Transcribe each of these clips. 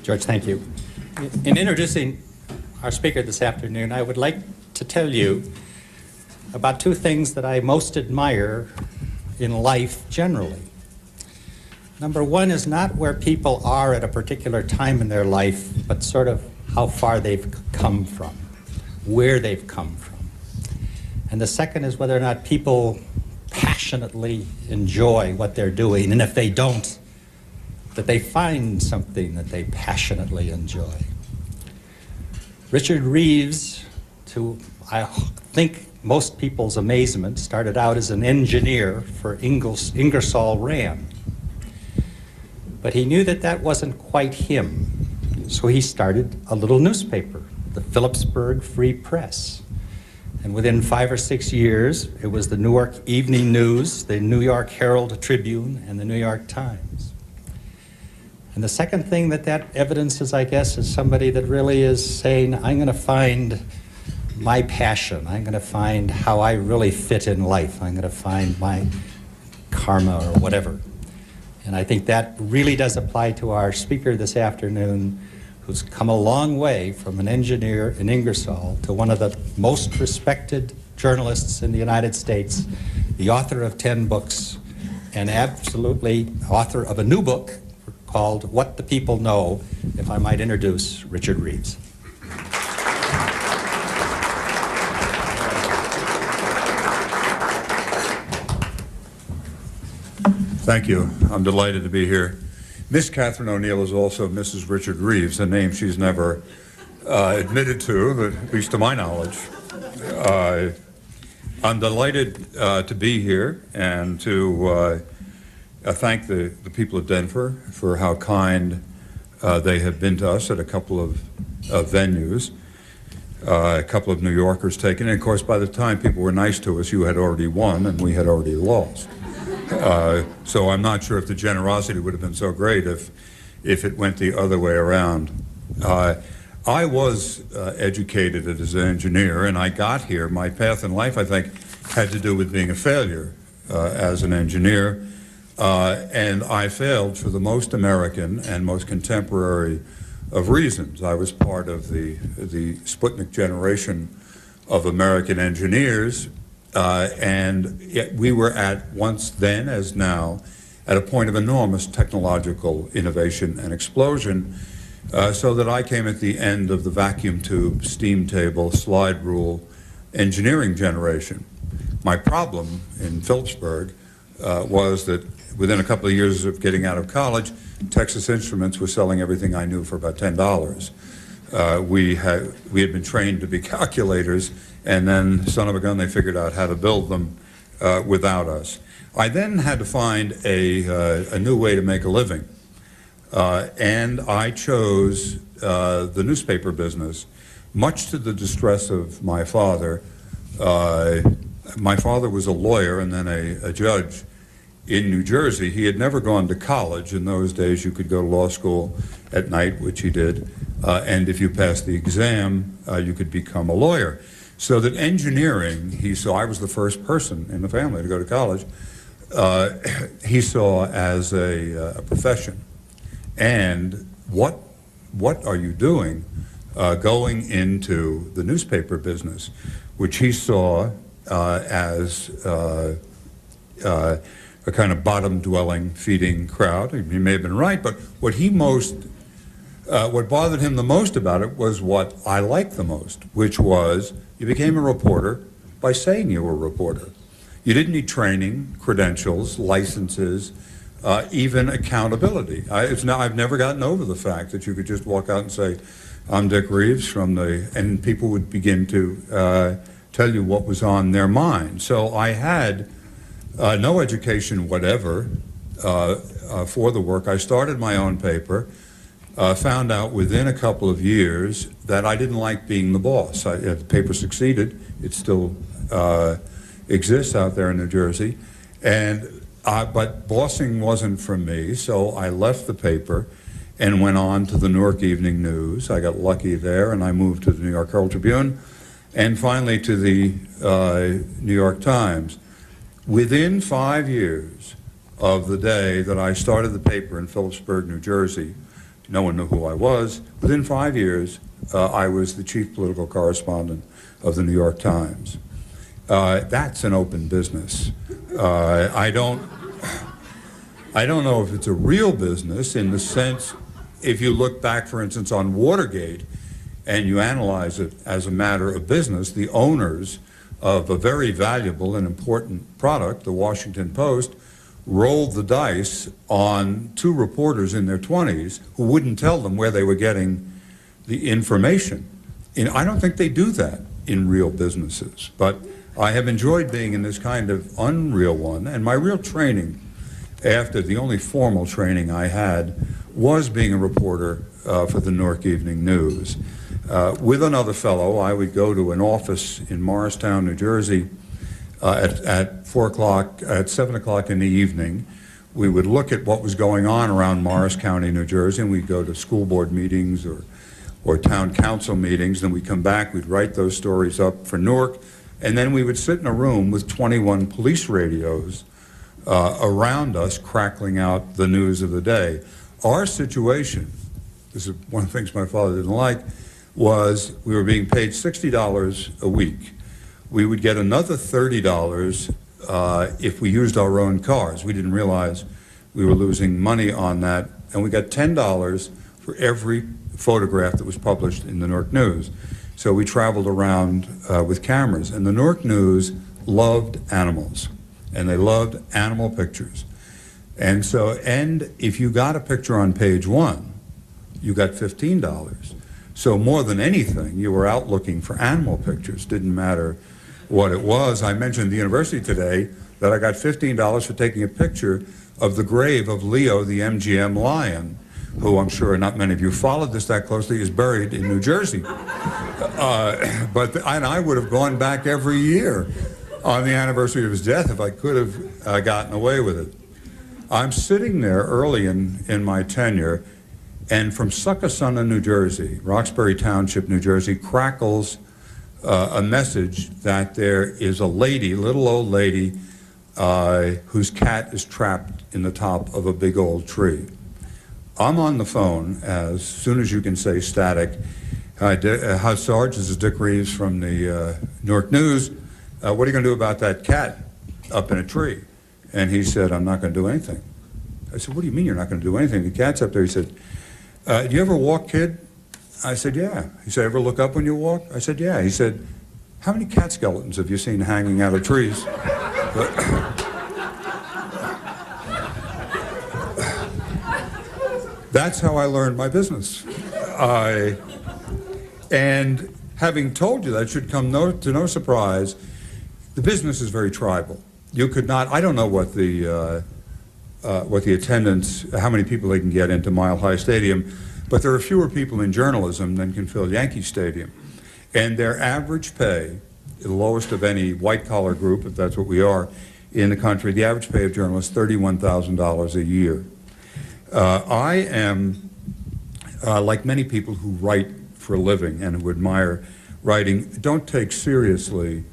George, thank you. In introducing our speaker this afternoon, I would like to tell you about two things that I most admire in life generally. Number one is not where people are at a particular time in their life, but sort of how far they've come from, where they've come from. And the second is whether or not people passionately enjoy what they're doing, and if they don't, that they find something that they passionately enjoy. Richard Reeves, to I think most people's amazement, started out as an engineer for Ingersoll Rand. But he knew that that wasn't quite him, so he started a little newspaper, the Phillipsburg Free Press. And within 5 or 6 years, it was the Newark Evening News, the New York Herald Tribune, and the New York Times. And the second thing that evidences, I guess, is somebody that really is saying, I'm going to find my passion. I'm going to find how I really fit in life. I'm going to find my karma or whatever. And I think that really does apply to our speaker this afternoon, who's come a long way from an engineer in Ingersoll to one of the most respected journalists in the United States, the author of 10 books, and absolutely author of a new book called What the People Know, if I might introduce Richard Reeves. Thank you. I'm delighted to be here. Miss Catherine O'Neill is also Mrs. Richard Reeves, a name she's never admitted to, at least to my knowledge. I'm delighted to be here and to thank the people of Denver for how kind they have been to us at a couple of venues. A couple of New Yorkers taken. And of course, by the time people were nice to us, you had already won and we had already lost. So I'm not sure if the generosity would have been so great if it went the other way around. I was educated as an engineer, and I got here. My path in life, I think, had to do with being a failure as an engineer, and I failed for the most American and most contemporary of reasons. I was part of the Sputnik generation of American engineers, and yet we were at once then as now at a point of enormous technological innovation and explosion, so that I came at the end of the vacuum tube, steam table, slide rule engineering generation. My problem in Phillipsburg was that within a couple of years of getting out of college, Texas Instruments was selling everything I knew for about $10. We had been trained to be calculators, and then, son of a gun, they figured out how to build them without us. I then had to find a new way to make a living, and I chose the newspaper business, much to the distress of my father. My father was a lawyer and then a judge in New Jersey. He had never gone to college. In those days, you could go to law school at night, which he did, and if you passed the exam, you could become a lawyer. So that engineering, he saw, I was the first person in the family to go to college, he saw as a profession. And what are you doing going into the newspaper business, which he saw as a kind of bottom-dwelling, feeding crowd. He may have been right, but what bothered him the most about it was what I liked the most, which was you became a reporter by saying you were a reporter. You didn't need training, credentials, licenses, even accountability. I've never gotten over the fact that you could just walk out and say, I'm Dick Reeves and people would begin to tell you what was on their mind. So I had no education whatever for the work. I started my own paper, found out within a couple of years that I didn't like being the boss. The paper succeeded. It still exists out there in New Jersey. But bossing wasn't for me, so I left the paper and went on to the Newark Evening News. I got lucky there, and I moved to the New York Herald Tribune, and finally to the New York Times. Within 5 years of the day that I started the paper in Phillipsburg, New Jersey, No one knew who I was. Within 5 years, I was the chief political correspondent of the New York Times. That's an open business. I don't know if it's a real business in the sense, if you look back, for instance, on Watergate, and you analyze it as a matter of business, the owners of a very valuable and important product, the Washington Post, rolled the dice on two reporters in their 20s who wouldn't tell them where they were getting the information. And I don't think they do that in real businesses, but I have enjoyed being in this kind of unreal one, and my real training, after the only formal training I had, was being a reporter for the Newark Evening News. With another fellow, I would go to an office in Morristown, New Jersey, at 4 o'clock, at 7 o'clock in the evening. We would look at what was going on around Morris County, New Jersey, and we'd go to school board meetings or town council meetings. Then we'd come back, we'd write those stories up for Newark, and then we would sit in a room with 21 police radios around us, crackling out the news of the day. Our situation, this is one of the things my father didn't like, was we were being paid $60 a week. We would get another $30 if we used our own cars. We didn't realize we were losing money on that. And we got $10 for every photograph that was published in the Newark News. So we traveled around with cameras. And the Newark News loved animals. And they loved animal pictures. And if you got a picture on page 1, you got $15. So more than anything, you were out looking for animal pictures. Didn't matter what it was. I mentioned at the university today that I got $15 for taking a picture of the grave of Leo, the MGM lion, who I'm sure not many of you followed this that closely, is buried in New Jersey. And I would have gone back every year on the anniversary of his death if I could have gotten away with it. I'm sitting there early in my tenure, and from Succossuna, New Jersey, Roxbury Township, New Jersey, crackles a message that there is a lady, little old lady, whose cat is trapped in the top of a big old tree. I'm on the phone as soon as you can say static. Hi, Sarge, this is Dick Reeves from the Newark News. What are you going to do about that cat up in a tree? And he said, I'm not going to do anything. I said, what do you mean you're not going to do anything? The cat's up there. He said, do you ever walk, kid? I said, yeah. He said, ever look up when you walk? I said, yeah. He said, how many cat skeletons have you seen hanging out of trees? That's how I learned my business. And having told you that should come to no surprise, the business is very tribal. You could not, I don't know what the attendance, how many people they can get into Mile High Stadium, but there are fewer people in journalism than can fill Yankee Stadium. And their average pay, the lowest of any white-collar group, if that's what we are, in the country, the average pay of journalists, $31,000 a year. I am, like many people who write for a living and who admire writing, don't take seriously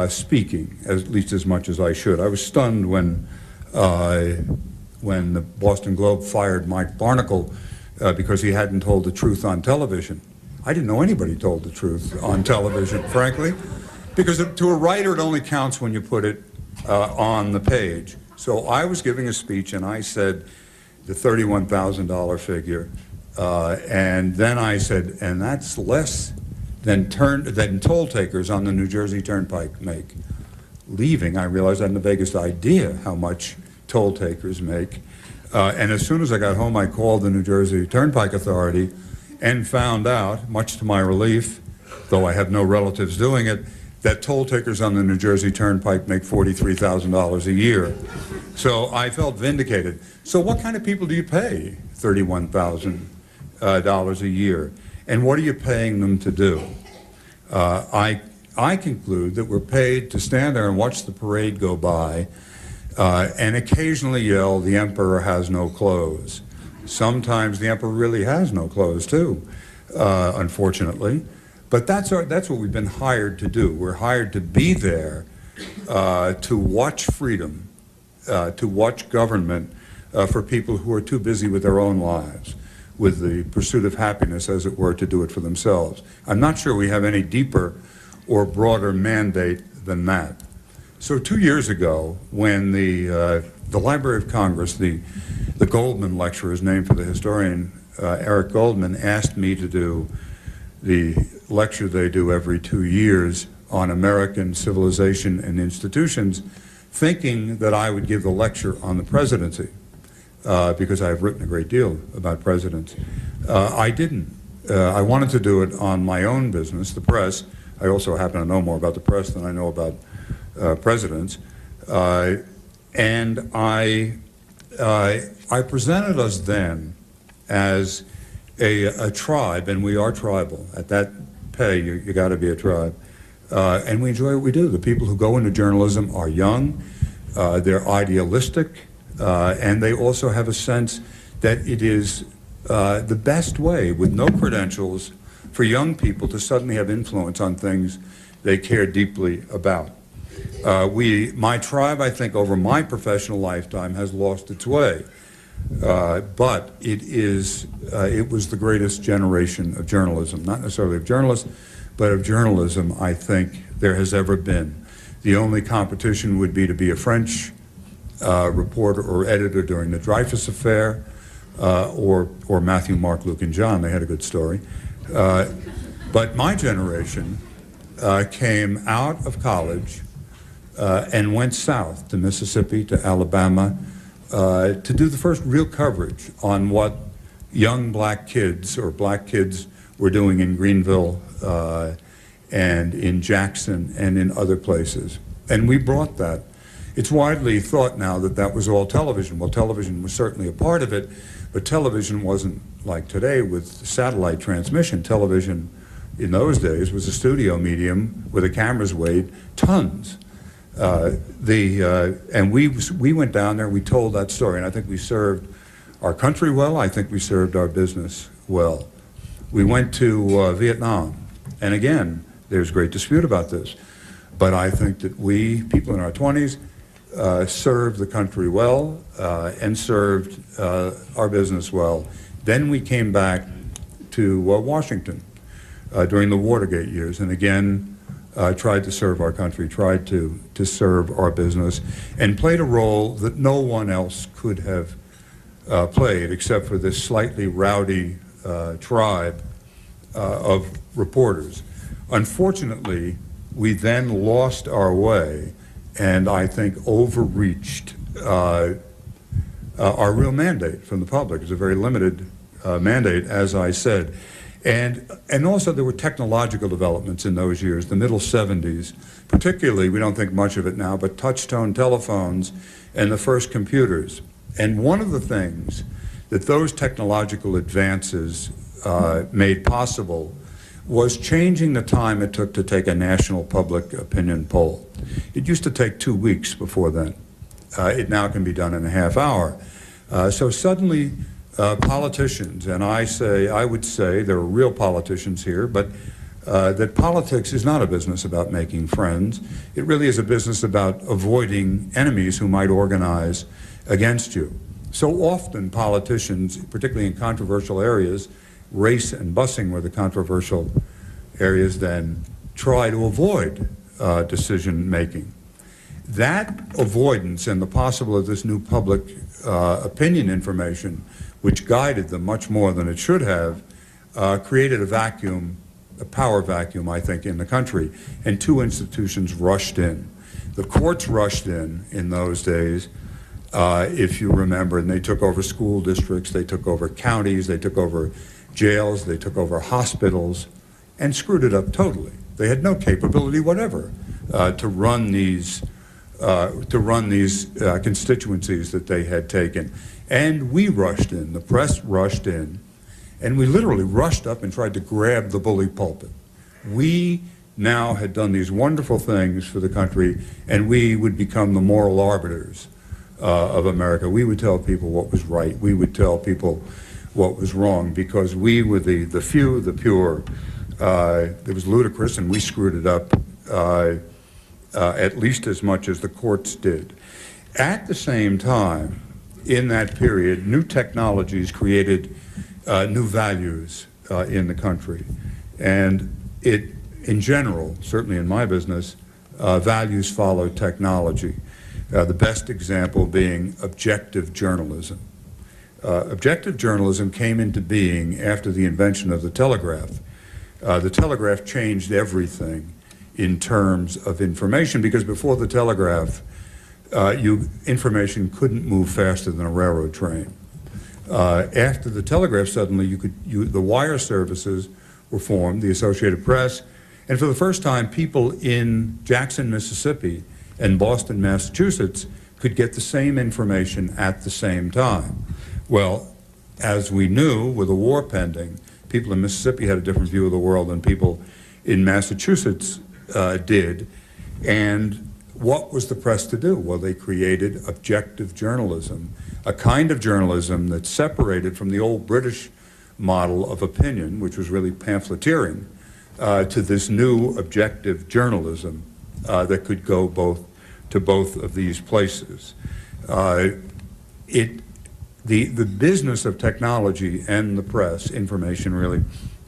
speaking, at least as much as I should. I was stunned when the Boston Globe fired Mike Barnicle because he hadn't told the truth on television. I didn't know anybody told the truth on television, frankly, because to a writer it only counts when you put it on the page. So I was giving a speech and I said the $31,000 figure, and then I said, and that's less than toll takers on the New Jersey Turnpike make. Leaving, I realized I hadn't the vaguest idea how much toll takers make. And as soon as I got home, I called the New Jersey Turnpike Authority and found out, much to my relief, though I have no relatives doing it, that toll takers on the New Jersey Turnpike make $43,000 a year. So I felt vindicated. So what kind of people do you pay $31,000 a year? And what are you paying them to do? I conclude that we're paid to stand there and watch the parade go by and occasionally yell, the emperor has no clothes. Sometimes the emperor really has no clothes too, unfortunately. But that's what we've been hired to do. We're hired to be there to watch freedom, to watch government for people who are too busy with their own lives. with the pursuit of happiness, as it were, to do it for themselves. I'm not sure we have any deeper or broader mandate than that. So 2 years ago, when the Library of Congress, the Goldman Lecture is named for the historian Eric Goldman, asked me to do the lecture they do every 2 years on American civilization and institutions, thinking that I would give the lecture on the presidency, because I've written a great deal about presidents. I didn't. I wanted to do it on my own business, the press. I also happen to know more about the press than I know about presidents. And I presented us then as a tribe, and we are tribal. At that pay, you got to be a tribe. And we enjoy what we do. The people who go into journalism are young, they're idealistic, and they also have a sense that it is the best way, with no credentials, for young people to suddenly have influence on things they care deeply about. My tribe, I think, over my professional lifetime has lost its way. But it was the greatest generation of journalism, not necessarily of journalists, but of journalism, I think, there has ever been. The only competition would be to be a French reporter or editor during the Dreyfus Affair, or Matthew, Mark, Luke, and John. They had a good story. But my generation came out of college and went south to Mississippi, to Alabama, to do the first real coverage on what young black kids or black kids were doing in Greenville and in Jackson and in other places. And we brought that. It's widely thought now that that was all television. Well, television was certainly a part of it, but television wasn't like today with satellite transmission. Television in those days was a studio medium where the cameras weighed tons. And we went down there, we told that story, and I think we served our country well. I think we served our business well. We went to Vietnam, and again, there's great dispute about this, but I think that we, people in our 20s, served the country well and served our business well. Then we came back to Washington during the Watergate years, and again, tried to serve our country, tried to serve our business, and played a role that no one else could have played except for this slightly rowdy tribe of reporters. Unfortunately, we then lost our way and I think overreached our real mandate from the public. It's a very limited mandate, as I said. And also there were technological developments in those years, the middle 70s, particularly, we don't think much of it now, but touch-tone telephones and the first computers. And one of the things that those technological advances made possible was changing the time it took to take a national public opinion poll. It used to take 2 weeks before then. It now can be done in a half hour. So suddenly, politicians, and I would say there are real politicians here, but that politics is not a business about making friends. It really is a business about avoiding enemies who might organize against you. So often politicians, particularly in controversial areas, race and busing were the controversial areas, then try to avoid decision making. That avoidance and the possible of this new public opinion information, which guided them much more than it should have, created a vacuum, a power vacuum, I think, in the country. And two institutions rushed in. The courts rushed in those days, if you remember, and they took over school districts, they took over counties, they took over jails, they took over hospitals, and screwed it up totally. They had no capability whatever to run these constituencies that they had taken. And we rushed in, the press rushed in, and we literally rushed up and tried to grab the bully pulpit. We now had done these wonderful things for the country, and we would become the moral arbiters of America. We would tell people what was right. We would tell people what was wrong, because we were the few, the pure. It was ludicrous, and we screwed it up at least as much as the courts did. At the same time, in that period, new technologies created new values in the country. And it, in general, certainly in my business, values follow technology. The best example being objective journalism. Objective journalism came into being after the invention of the telegraph. The telegraph changed everything in terms of information, because before the telegraph, information couldn't move faster than a railroad train. After the telegraph, suddenly the wire services were formed, the Associated Press, and for the first time, people in Jackson, Mississippi, and Boston, Massachusetts, could get the same information at the same time. Well, as we knew, with a war pending, people in Mississippi had a different view of the world than people in Massachusetts did. And what was the press to do? Well, they created objective journalism, a kind of journalism that separated from the old British model of opinion, which was really pamphleteering, to this new objective journalism that could go to both of these places. The business of technology and the press, information really,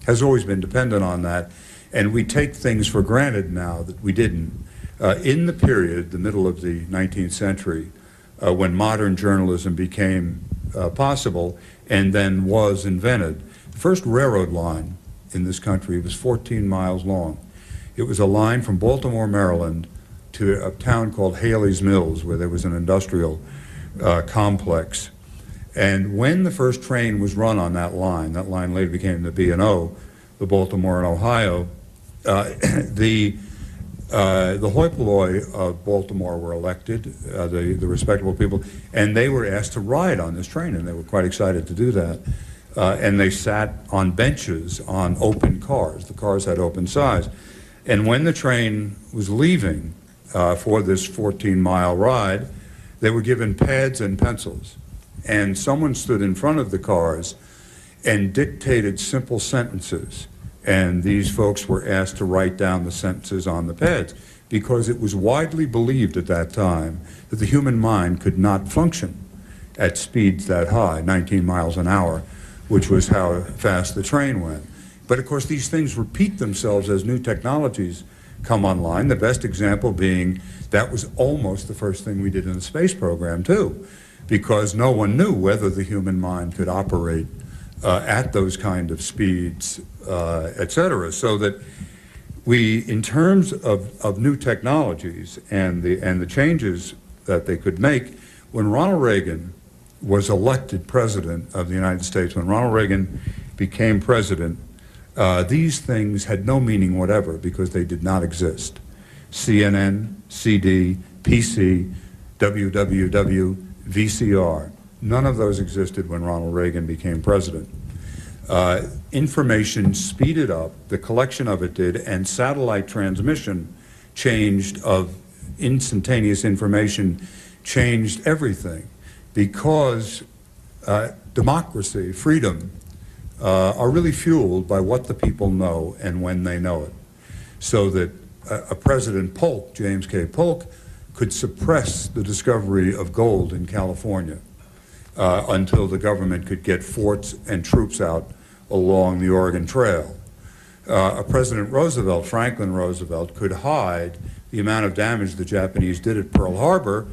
has always been dependent on that, and we take things for granted now that we didn't. In the period, the middle of the 19th century, when modern journalism became possible and then was invented, the first railroad line in this country was 14 miles long. It was a line from Baltimore, Maryland, to a town called Haley's Mills, where there was an industrial complex. And when the first train was run on that line later became the B&O, the Baltimore and Ohio, the hoi polloi of Baltimore were elected, the respectable people, and they were asked to ride on this train, and they were quite excited to do that. And they sat on benches on open cars. The cars had open sides. And when the train was leaving for this 14-mile ride, they were given pads and pencils. And someone stood in front of the cars and dictated simple sentences. And these folks were asked to write down the sentences on the pads, because it was widely believed at that time that the human mind could not function at speeds that high, 19 miles an hour, which was how fast the train went. But of course, these things repeat themselves as new technologies come online, the best example being that was almost the first thing we did in the space program, too, because no one knew whether the human mind could operate at those kind of speeds, et cetera. So that we, in terms of new technologies and the changes that they could make, when Ronald Reagan was elected president of the United States, when Ronald Reagan became president, these things had no meaning whatever, because they did not exist. CNN, CD, PC, WWW, VCR, none of those existed when Ronald Reagan became president. Information speeded up, the collection of it did, and satellite transmission of instantaneous information changed everything, because democracy, freedom, are really fueled by what the people know and when they know it. So that a President Polk, James K. Polk, could suppress the discovery of gold in California until the government could get forts and troops out along the Oregon Trail. President Roosevelt, Franklin Roosevelt, could hide the amount of damage the Japanese did at Pearl Harbor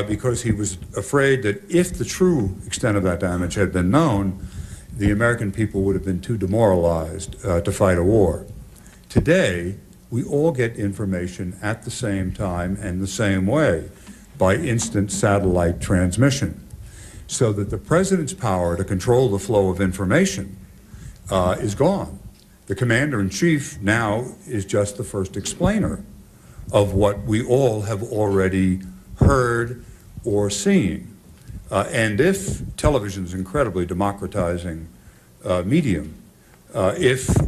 because he was afraid that if the true extent of that damage had been known, the American people would have been too demoralized to fight a war. Today, we all get information at the same time and the same way by instant satellite transmission, so that the president's power to control the flow of information is gone. The commander-in-chief now is just the first explainer of what we all have already heard or seen. And if television is an incredibly democratizing medium, and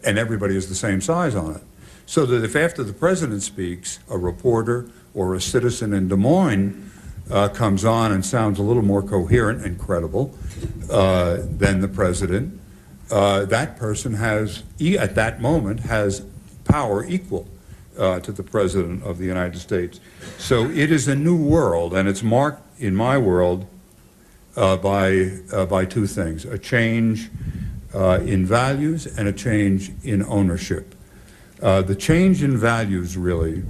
everybody is the same size on it, so that if after the president speaks, a reporter or a citizen in Des Moines comes on and sounds a little more coherent and credible than the president, that person at that moment has power equal to the President of the United States. So it is a new world, and it's marked in my world by two things: a change in values and a change in ownership. The change in values really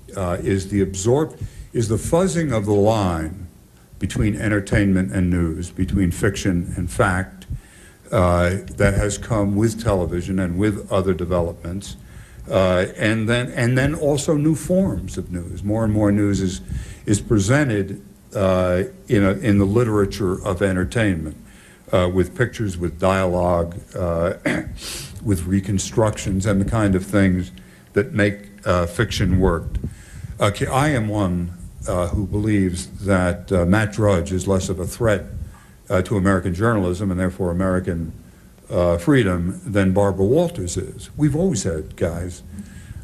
is the fuzzing of the line between entertainment and news, between fiction and fact, that has come with television and with other developments, and then also new forms of news. More and more news is presented in the literature of entertainment, with pictures, with dialogue, with reconstructions, and the kind of things that make fiction work. I am one who believes that Matt Drudge is less of a threat to American journalism and therefore American freedom than Barbara Walters is. We've always had guys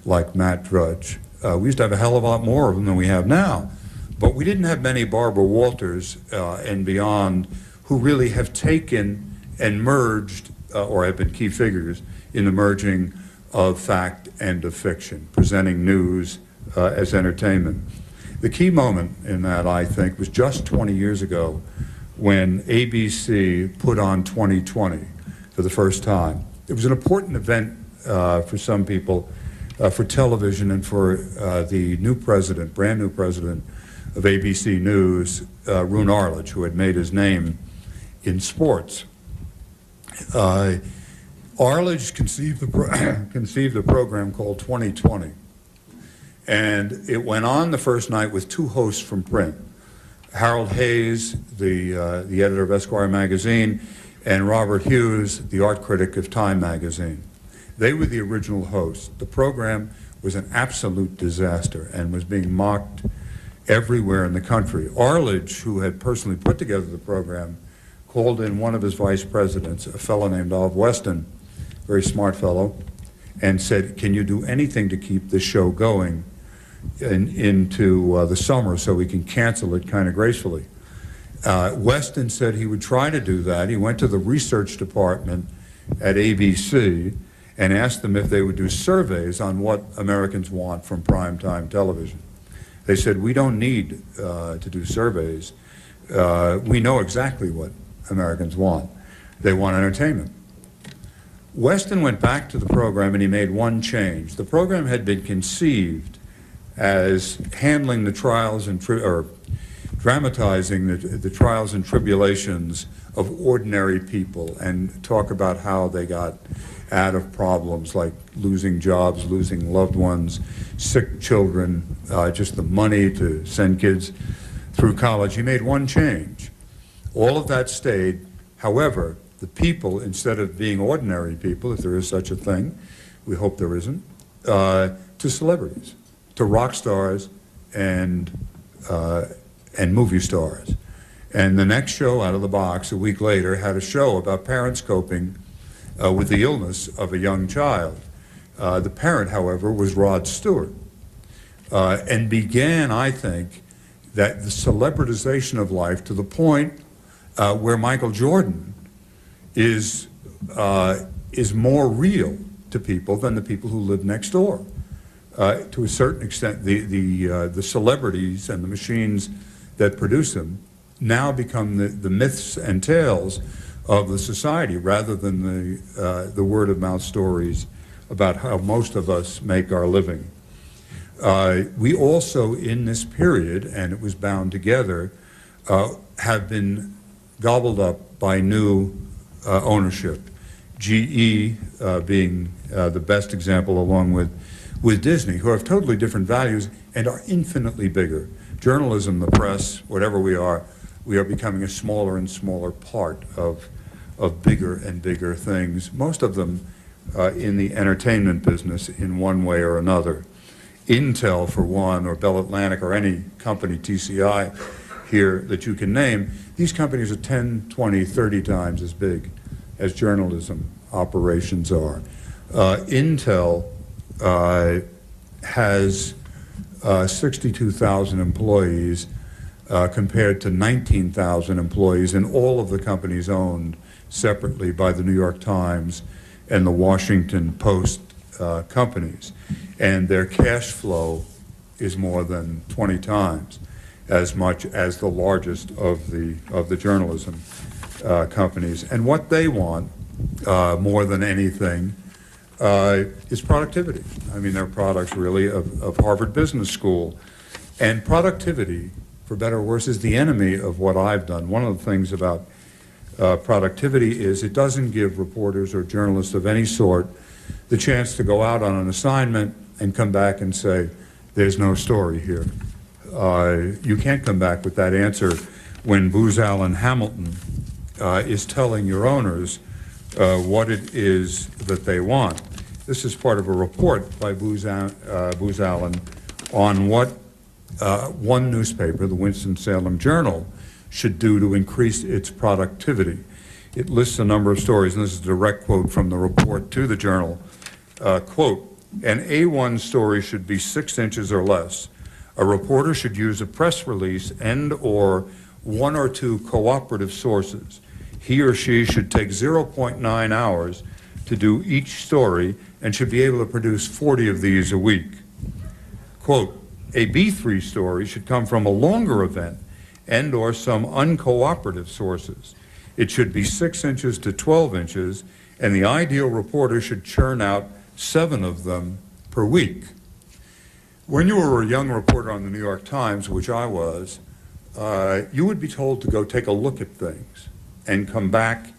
like Matt Drudge. We used to have a hell of a lot more of them than we have now, but we didn't have many Barbara Walters and beyond who really have taken and merged or have been key figures in the merging of fact and of fiction, presenting news as entertainment. The key moment in that, I think, was just 20 years ago when ABC put on 2020 for the first time. It was an important event for some people, for television, and for the new president, brand new president of ABC News, Roone Arledge, who had made his name in sports. Arledge conceived the program called 2020. And it went on the first night with two hosts from print, Harold Hayes, the editor of Esquire magazine, and Robert Hughes, the art critic of Time magazine. They were the original hosts. The program was an absolute disaster and was being mocked everywhere in the country. Arledge, who had personally put together the program, called in one of his vice presidents, a fellow named Olive Weston, very smart fellow, and said, can you do anything to keep this show going into the summer so we can cancel it kind of gracefully? Weston said he would try to do that. He went to the research department at ABC and asked them if they would do surveys on what Americans want from primetime television. They said, we don't need to do surveys. We know exactly what Americans want. They want entertainment. Weston went back to the program and he made one change. The program had been conceived as handling the trials and dramatizing the trials and tribulations of ordinary people, and talk about how they got out of problems like losing jobs, losing loved ones, sick children, just the money to send kids through college. He made one change. All of that stayed. However, the people, instead of being ordinary people, if there is such a thing, we hope there isn't, to celebrities, to rock stars and movie stars. And the next show out of the box, a week later, had a show about parents coping with the illness of a young child. The parent, however, was Rod Stewart, and began, I think, that the celebritization of life to the point where Michael Jordan is more real to people than the people who live next door. To a certain extent, the celebrities and the machines that produce them now become the myths and tales of the society, rather than the word-of-mouth stories about how most of us make our living. We also, in this period, and it was bound together, have been gobbled up by new ownership. GE being the best example, along with Disney, who have totally different values and are infinitely bigger. Journalism, the press, whatever we are becoming a smaller and smaller part of bigger and bigger things, most of them in the entertainment business in one way or another. Intel, for one, or Bell Atlantic, or any company, TCI, here that you can name, these companies are 10, 20, 30 times as big as journalism operations are. Intel has 62,000 employees compared to 19,000 employees in all of the companies owned separately by the New York Times and the Washington Post companies. And their cash flow is more than 20 times as much as the largest of the journalism companies. And what they want more than anything is productivity. I mean, they're products really of Harvard Business School. And productivity, for better or worse, is the enemy of what I've done. One of the things about productivity is it doesn't give reporters or journalists of any sort the chance to go out on an assignment and come back and say, there's no story here. You can't come back with that answer when Booz Allen Hamilton is telling your owners what it is that they want. This is part of a report by Booz Allen on what one newspaper, the Winston-Salem Journal, should do to increase its productivity. It lists a number of stories, and this is a direct quote from the report to the Journal. Quote, an A1 story should be 6 inches or less. A reporter should use a press release and/or 1 or 2 cooperative sources. He or she should take 0.9 hours to do each story and should be able to produce 40 of these a week. Quote, a B3 story should come from a longer event and/or some uncooperative sources. It should be 6 inches to 12 inches, and the ideal reporter should churn out 7 of them per week. When you were a young reporter on the New York Times, which I was, you would be told to go take a look at things and come back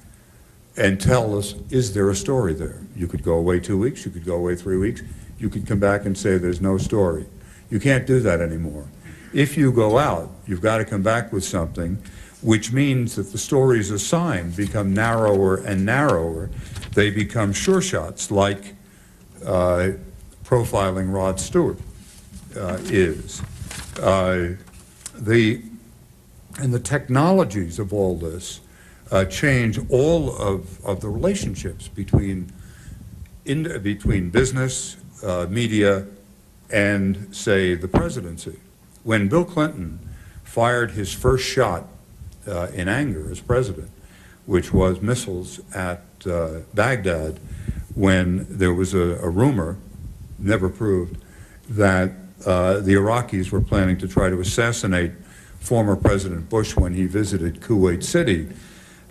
and tell us, is there a story there? You could go away 2 weeks, you could go away 3 weeks, you could come back and say there's no story. You can't do that anymore. If you go out, you've got to come back with something, which means that the stories assigned become narrower and narrower. They become sure shots, like profiling Rod Stewart is. And the technologies of all this change all of the relationships between business, media, and, say, the presidency. When Bill Clinton fired his first shot in anger as president, which was missiles at Baghdad, when there was a rumor, never proved, that the Iraqis were planning to try to assassinate former President Bush when he visited Kuwait City.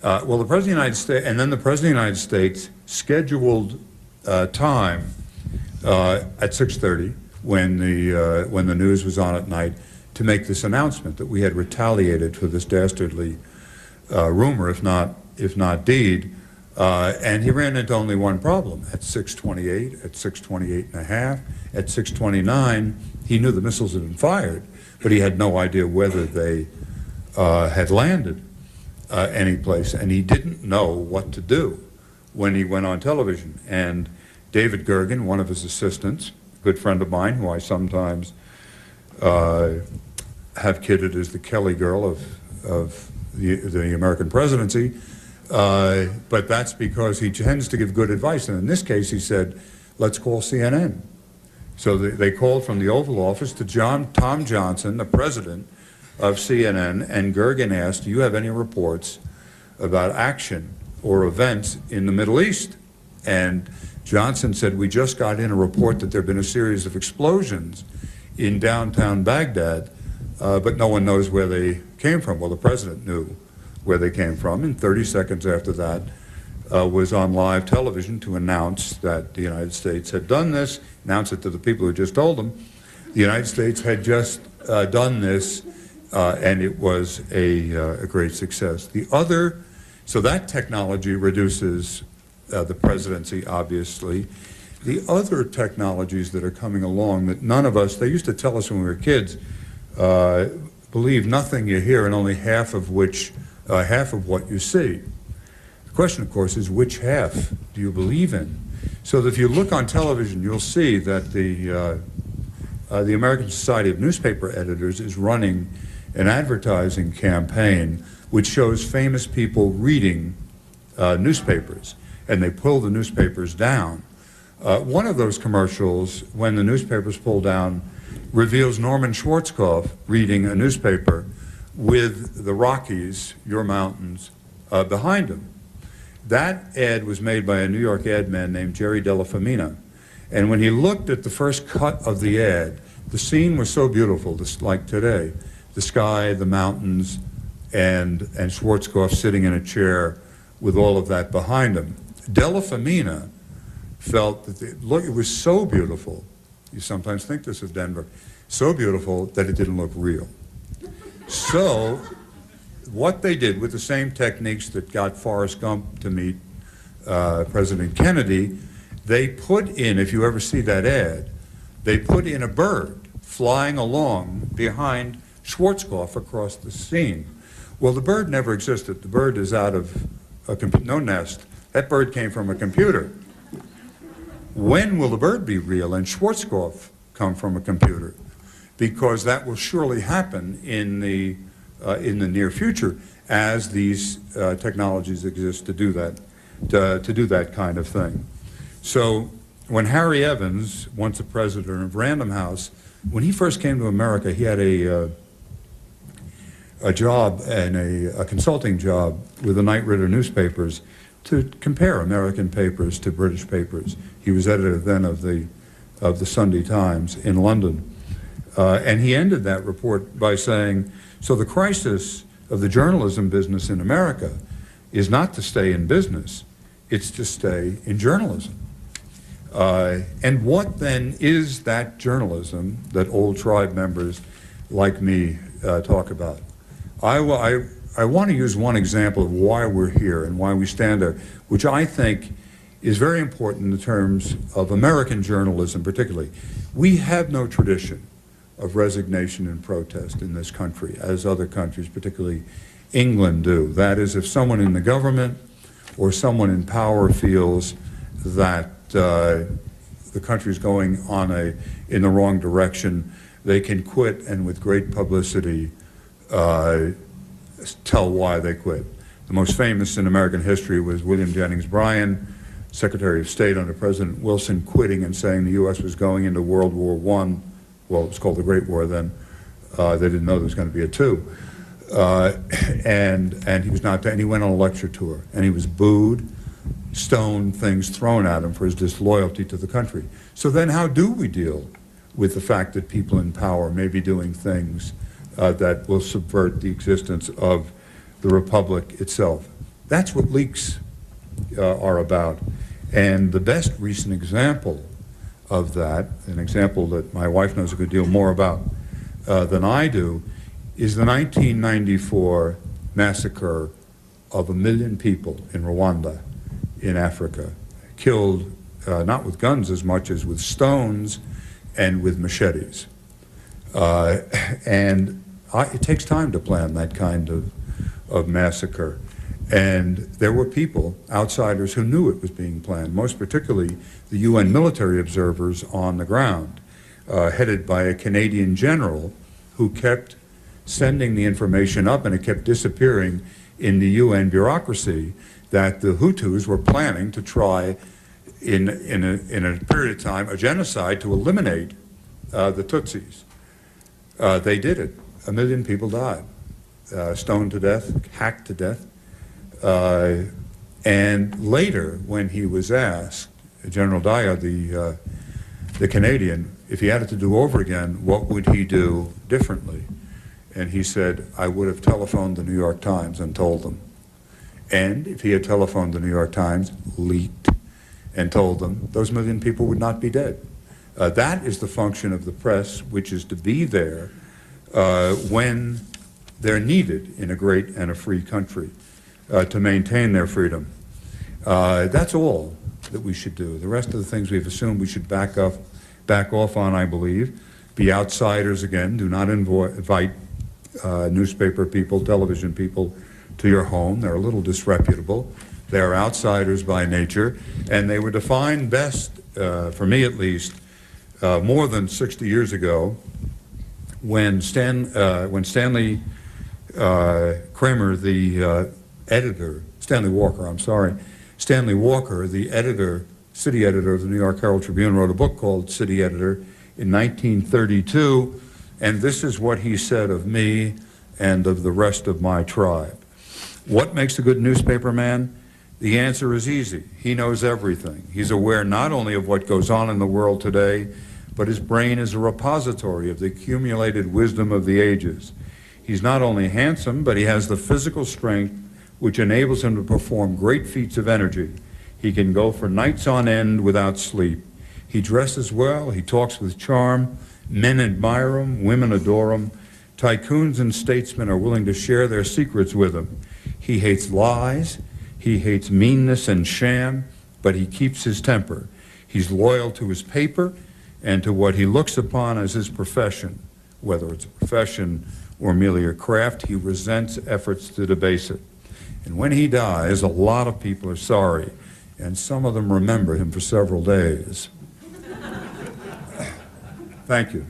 Well, the President of the United States, and then the President of the United States scheduled time at 6:30 when the news was on at night to make this announcement that we had retaliated for this dastardly rumor, if not deed. And he ran into only one problem. At 6:28, at 6:28 and a half, at 6:29, he knew the missiles had been fired, but he had no idea whether they had landed any place, and he didn't know what to do when he went on television. And David Gergen, one of his assistants, a good friend of mine, who I sometimes have kidded as the Kelly girl of the American presidency, but that's because he tends to give good advice. And in this case, he said, let's call CNN. So they called from the Oval Office to Tom Johnson, the president of CNN, and Gergen asked, do you have any reports about action or events in the Middle East? And Johnson said, we just got in a report that there have been a series of explosions in downtown Baghdad, but no one knows where they came from. Well, the president knew where they came from, and 30 seconds after that was on live television to announce that the United States had done this, announce it to the people who just told them. The United States had just done this, and it was a great success. So that technology reduces the presidency, obviously. The other technologies that are coming along that none of us, they used to tell us when we were kids, believe nothing you hear and only half of what you see. The question, of course, is which half do you believe in? So that if you look on television, you'll see that the American Society of Newspaper Editors is running an advertising campaign which shows famous people reading newspapers, and they pull the newspapers down. One of those commercials, when the newspapers pull down, reveals Norman Schwarzkopf reading a newspaper with the Rockies, your mountains, behind him. That ad was made by a New York ad man named Jerry Della Femina. And when he looked at the first cut of the ad, the scene was so beautiful, just like today, the sky, the mountains, and Schwarzkopf sitting in a chair with all of that behind him. Della Femina felt that, it was so beautiful, you sometimes think this of Denver, so beautiful that it didn't look real. So what they did with the same techniques that got Forrest Gump to meet President Kennedy, they put in, if you ever see that ad, they put in a bird flying along behind Schwarzkopf across the scene. Well, the bird never existed. The bird is out of no nest. That bird came from a computer. When will the bird be real and Schwarzkopf come from a computer? Because that will surely happen in the near future as these technologies exist to do that, to do that kind of thing. So when Harry Evans, once a president of Random House, when he first came to America, he had a job and a consulting job with the Knight Ridder newspapers to compare American papers to British papers. He was editor then of the Sunday Times in London. And he ended that report by saying, so the crisis of the journalism business in America is not to stay in business, it's to stay in journalism. And what then is that journalism that old tribe members like me talk about? I want to use one example of why we're here and why we stand there, which I think is very important in terms of American journalism particularly. We have no tradition of resignation and protest in this country, as other countries, particularly England, do. That is, if someone in the government or someone in power feels that the country's going in the wrong direction, they can quit and with great publicity tell why they quit. The most famous in American history was William Jennings Bryan, Secretary of State under President Wilson, quitting and saying the U.S. was going into World War I. Well, it was called the Great War then. They didn't know there was going to be a II. And he was not, and he went on a lecture tour, and he was booed, stoned, things thrown at him for his disloyalty to the country. So then how do we deal with the fact that people in power may be doing things that will subvert the existence of the republic itself? That's what leaks are about. And the best recent example of that, an example that my wife knows a good deal more about than I do, is the 1994 massacre of 1 million people in Rwanda in Africa, killed not with guns as much as with stones and with machetes. And it takes time to plan that kind of massacre. And there were people, outsiders, who knew it was being planned, most particularly the UN military observers on the ground, headed by a Canadian general who kept sending the information up, and it kept disappearing in the UN bureaucracy, that the Hutus were planning to try, in a period of time, a genocide to eliminate the Tutsis. They did it. 1 million people died, stoned to death, hacked to death. And later, when he was asked, General Daya, the Canadian, if he had it to do over again, what would he do differently? And he said, I would have telephoned the New York Times and told them. And if he had telephoned the New York Times, leaked, and told them, those 1 million people would not be dead. That is the function of the press, which is to be there when they're needed in a great and a free country to maintain their freedom. That's all that we should do. The rest of the things we've assumed we should back off on, I believe. Be outsiders again. Do not invite newspaper people, television people to your home. They're a little disreputable. They're outsiders by nature, and they were defined best, for me at least, more than 60 years ago, when Stanley Kramer, the editor, Stanley Walker, the editor, city editor of the New York Herald Tribune, wrote a book called City Editor in 1932, and this is what he said of me and of the rest of my tribe. What makes a good newspaper man? The answer is easy. He knows everything. He's aware not only of what goes on in the world today, but his brain is a repository of the accumulated wisdom of the ages. He's not only handsome, but he has the physical strength which enables him to perform great feats of energy. He can go for nights on end without sleep. He dresses well, he talks with charm. Men admire him, women adore him. Tycoons and statesmen are willing to share their secrets with him. He hates lies, he hates meanness and sham, but he keeps his temper. He's loyal to his paper and to what he looks upon as his profession. Whether it's a profession or merely a craft, he resents efforts to debase it. And when he dies, a lot of people are sorry, and some of them remember him for several days. Thank you.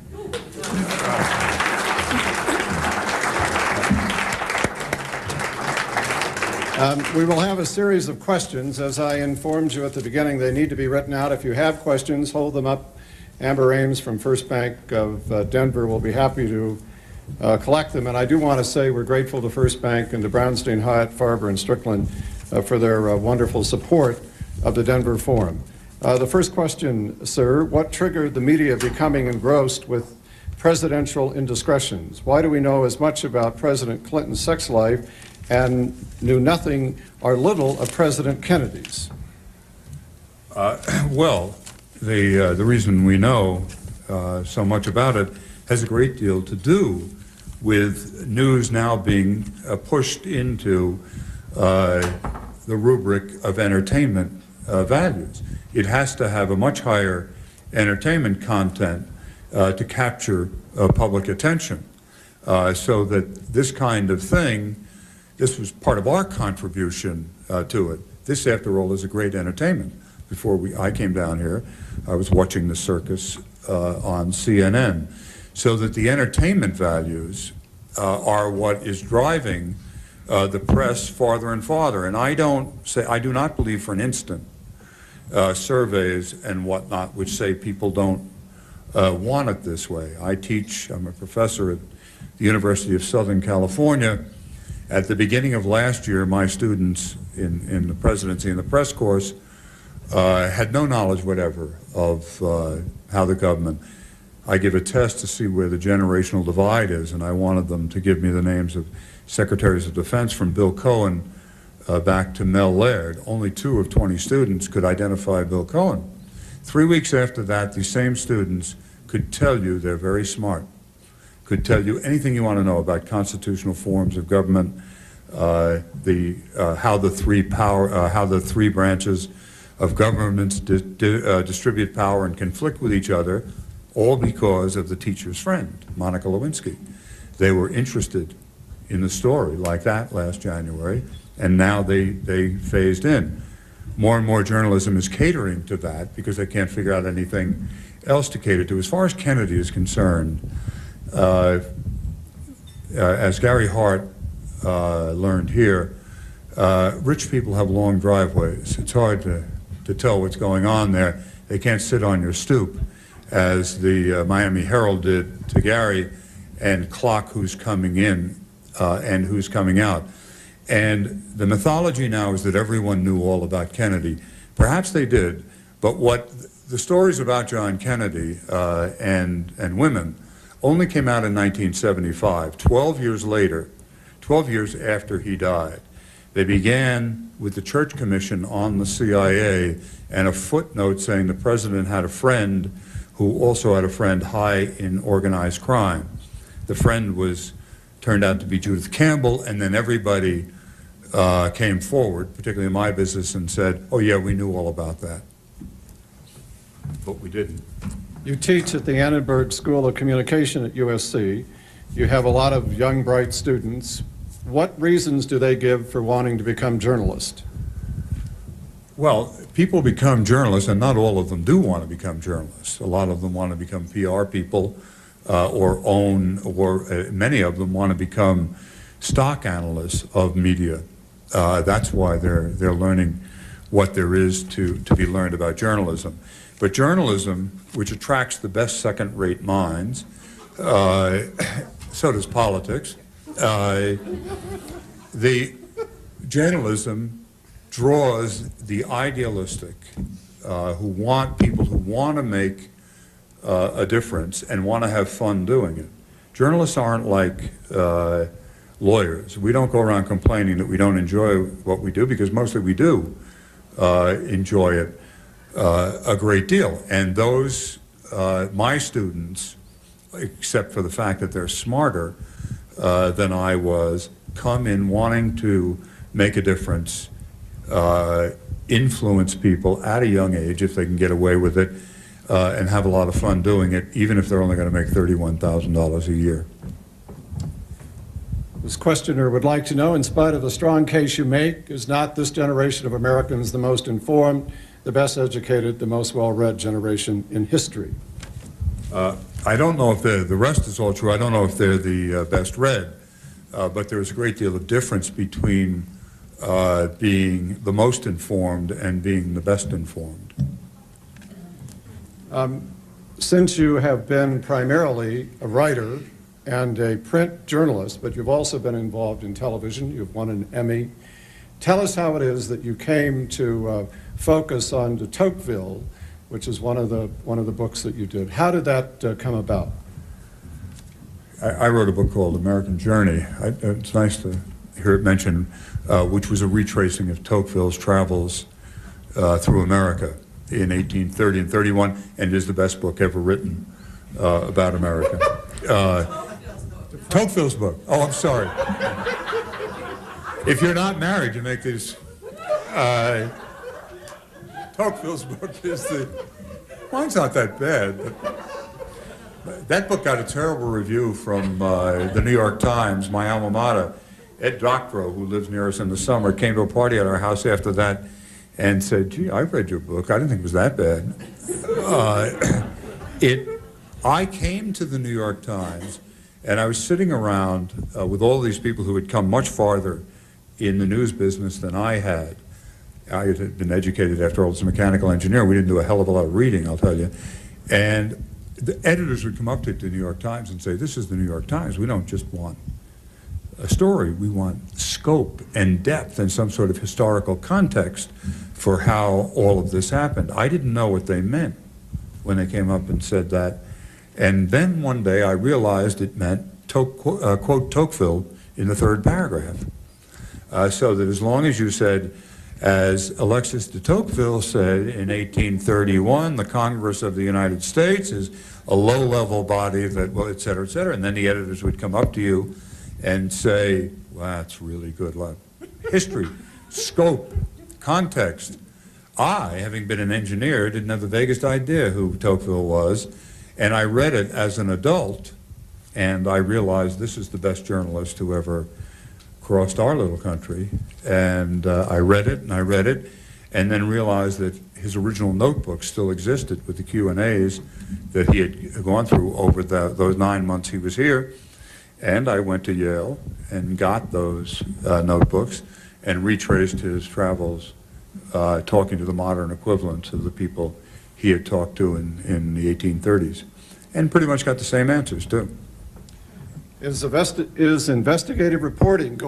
We will have a series of questions. As I informed you at the beginning, they need to be written out. If you have questions, hold them up. Amber Ames from First Bank of Denver will be happy to collect them. And I do want to say we're grateful to First Bank and to Brownstein, Hyatt, Farber, and Strickland for their wonderful support of the Denver Forum. The first question, sir, what triggered the media becoming engrossed with presidential indiscretions? Why do we know as much about President Clinton's sex life and knew nothing or little of President Kennedy's? Well, the reason we know so much about it has a great deal to do with news now being pushed into the rubric of entertainment values. It has to have a much higher entertainment content to capture public attention, so that this kind of thing, this was part of our contribution to it. This, after all, is a great entertainment. Before I came down here, I was watching the circus on CNN, so that the entertainment values are what is driving the press farther and farther. And I do not believe for an instant surveys and whatnot which say people don't want it this way. I'm a professor at the University of Southern California. At the beginning of last year, my students in the presidency and the press course had no knowledge whatever of how the government. I give a test to see where the generational divide is, and I wanted them to give me the names of secretaries of defense from Bill Cohen back to Mel Laird. Only 2 of 20 students could identify Bill Cohen. 3 weeks after that, these same students could tell you, they're very smart, could tell you anything you want to know about constitutional forms of government, how the three branches of governments distribute power and conflict with each other, all because of the teacher's friend, Monica Lewinsky. They were interested in the story like that last January, and now they phased in. More and more journalism is catering to that because they can't figure out anything else to cater to. As far as Kennedy is concerned, as Gary Hart learned here, rich people have long driveways. It's hard to tell what's going on there. They can't sit on your stoop, as the Miami Herald did to Gary, and clock who's coming in and who's coming out. And the mythology now is that everyone knew all about Kennedy. Perhaps they did, but what the stories about John Kennedy and women only came out in 1975, 12 years later, 12 years after he died. They began with the Church Commission on the CIA and a footnote saying the president had a friend who also had a friend high in organized crime. The friend turned out to be Judith Campbell, and then everybody came forward, particularly in my business, and said, oh yeah, we knew all about that. But we didn't. You teach at the Annenberg School of Communication at USC. You have a lot of young, bright students. What reasons do they give for wanting to become journalists? Well, people become journalists, and not all of them do want to become journalists. A lot of them want to become PR people, many of them want to become stock analysts of media. That's why they're learning what there is to be learned about journalism. But journalism, which attracts the best second-rate minds, so does politics. The journalism draws the idealistic, people who want to make a difference and want to have fun doing it. Journalists aren't like lawyers. We don't go around complaining that we don't enjoy what we do, because mostly we do enjoy it a great deal. And those, my students, except for the fact that they're smarter than I was, come in wanting to make a difference, influence people at a young age if they can get away with it, and have a lot of fun doing it, even if they're only going to make $31,000 a year. This questioner would like to know, in spite of the strong case you make, is not this generation of Americans the most informed, the best educated, the most well-read generation in history? I don't know if the rest is all true. I don't know if they're the best read, but there's a great deal of difference between being the most informed and being the best informed. Since you have been primarily a writer and a print journalist, but you've also been involved in television, you've won an Emmy, tell us how it is that you came to focus on de Tocqueville, which is one of the books that you did. How did that come about? I wrote a book called American Journey. It's nice to hear it mentioned, which was a retracing of Tocqueville's travels through America in 1830 and 31, and is the best book ever written about America. Tocqueville's book. Oh, I'm sorry. If you're not married, you make these. Tocqueville's book is mine's not that bad. But that book got a terrible review from the New York Times, my alma mater. Ed Doctorow, who lives near us in the summer, came to a party at our house after that and said, "Gee, I read your book. I didn't think it was that bad." I came to the New York Times, and I was sitting around with all these people who had come much farther in the news business than I had. I had been educated, after all, as a mechanical engineer. We didn't do a hell of a lot of reading, I'll tell you. And the editors would come up to the New York Times and say, "This is the New York Times. We don't just want a story. We want scope and depth and some sort of historical context for how all of this happened." I didn't know what they meant when they came up and said that. And then one day I realized it meant quote Tocqueville in the third paragraph. So that as long as you said, as Alexis de Tocqueville said in 1831, the Congress of the United States is a low-level body that, well, et cetera, and then the editors would come up to you and say, "Well, that's really good. History, scope, context." I, having been an engineer, didn't have the vaguest idea who Tocqueville was, and I read it as an adult, and I realized this is the best journalist who ever crossed our little country. And I read it, and then realized that his original notebook still existed with the Q&As that he had gone through over those 9 months he was here. And I went to Yale and got those notebooks and retraced his travels, talking to the modern equivalents of the people he had talked to in the 1830s. And pretty much got the same answers, too. Is investigative reporting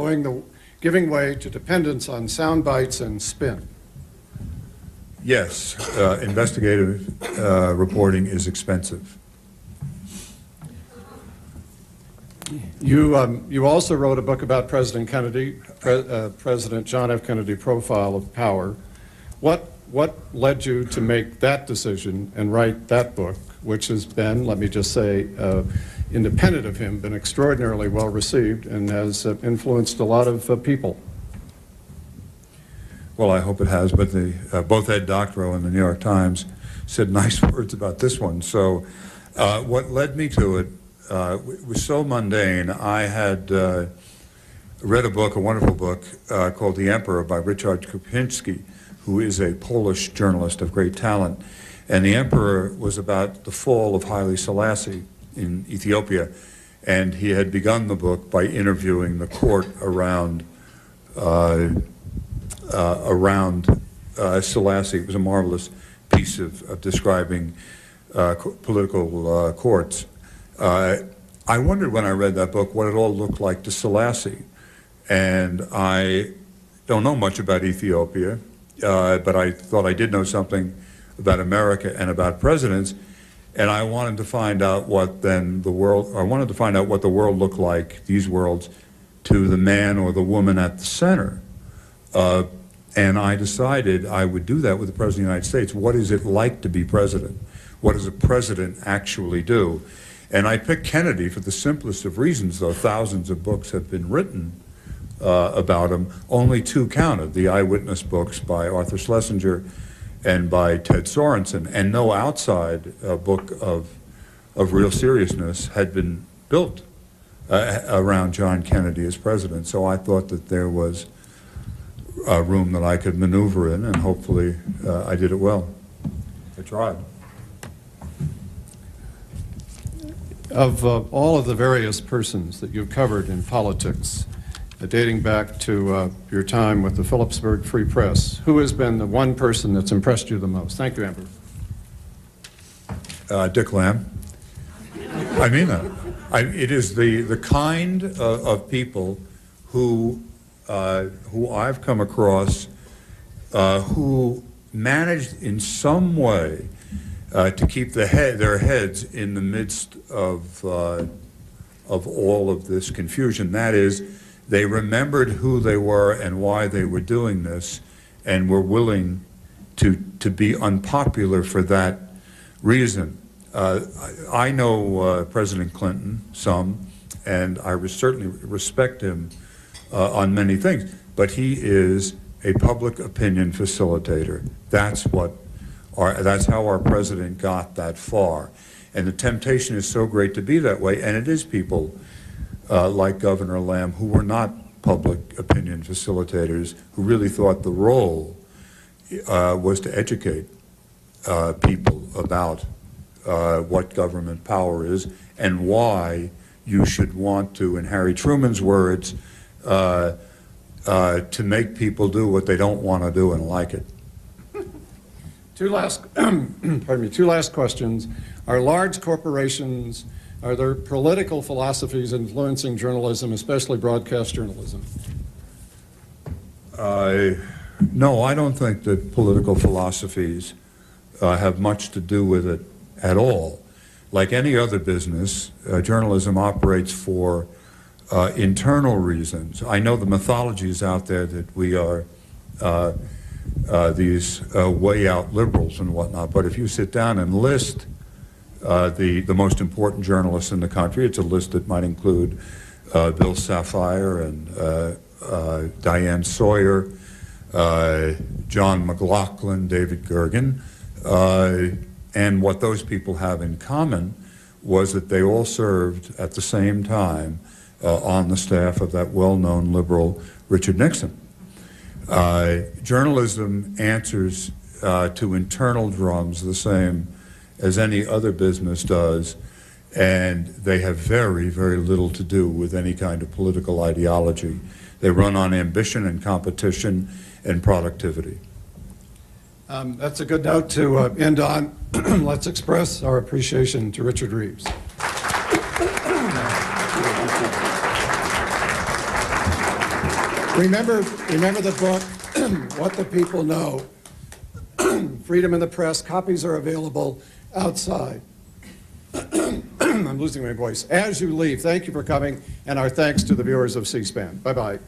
giving way to dependence on sound bites and spin? Yes, investigative reporting is expensive. You also wrote a book about President Kennedy, President John F. Kennedy, Profile of Power. What led you to make that decision and write that book, which has been, let me just say, independent of him, been extraordinarily well received and has influenced a lot of people? Well, I hope it has, but both Ed Doctorow and the New York Times said nice words about this one. So what led me to it was so mundane. I had read a wonderful book called The Emperor by Richard Kropinski, who is a Polish journalist of great talent. And The Emperor was about the fall of Haile Selassie in Ethiopia. And he had begun the book by interviewing the court around Selassie. It was a marvelous piece of describing political courts. I wondered when I read that book what it all looked like to Selassie. And I don't know much about Ethiopia, but I thought I did know something about America and about presidents. And I wanted to find out what then the world, I wanted to find out what the world looked like, these worlds, to the man or the woman at the center. And I decided I would do that with the President of the United States. What is it like to be president? What does a president actually do? And I picked Kennedy for the simplest of reasons, though thousands of books have been written about him. Only two counted, the eyewitness books by Arthur Schlesinger and by Ted Sorensen, and no outside book of real seriousness had been built around John Kennedy as president. So I thought that there was a room that I could maneuver in, and hopefully I did it well. I tried. Of all of the various persons that you've covered in politics, dating back to your time with the Phillipsburg Free Press, who has been the one person that's impressed you the most? Thank you, Amber. Dick Lamb. I mean that. It is the kind of people who I've come across who managed in some way to keep their heads in the midst of all of this confusion. That is, they remembered who they were and why they were doing this, and were willing to be unpopular for that reason. I know President Clinton some, and I certainly respect him on many things, but he is a public opinion facilitator. That's how our president got that far. And the temptation is so great to be that way, and it is people like Governor Lamb who were not public opinion facilitators, who really thought the role was to educate people about what government power is and why you should want to, in Harry Truman's words, to make people do what they don't want to do and like it. Two last questions. Are large corporations, are there political philosophies influencing journalism, especially broadcast journalism? No, I don't think that political philosophies have much to do with it at all. Like any other business, journalism operates for internal reasons. I know the mythology is out there that we are these way out liberals and whatnot, but if you sit down and list the most important journalists in the country, it's a list that might include Bill Sapphire and Diane Sawyer, John McLaughlin, David Gergen, and what those people have in common was that they all served at the same time on the staff of that well-known liberal Richard Nixon. Journalism answers to internal drums the same as any other business does, and they have very, very little to do with any kind of political ideology. They run on ambition and competition and productivity. That's a good note to end on. Let's express our appreciation to Richard Reeves. Remember the book, What the People Know, Freedom in the Press. Copies are available outside. I'm losing my voice. As you leave, thank you for coming, and our thanks to the viewers of C-SPAN. Bye-bye.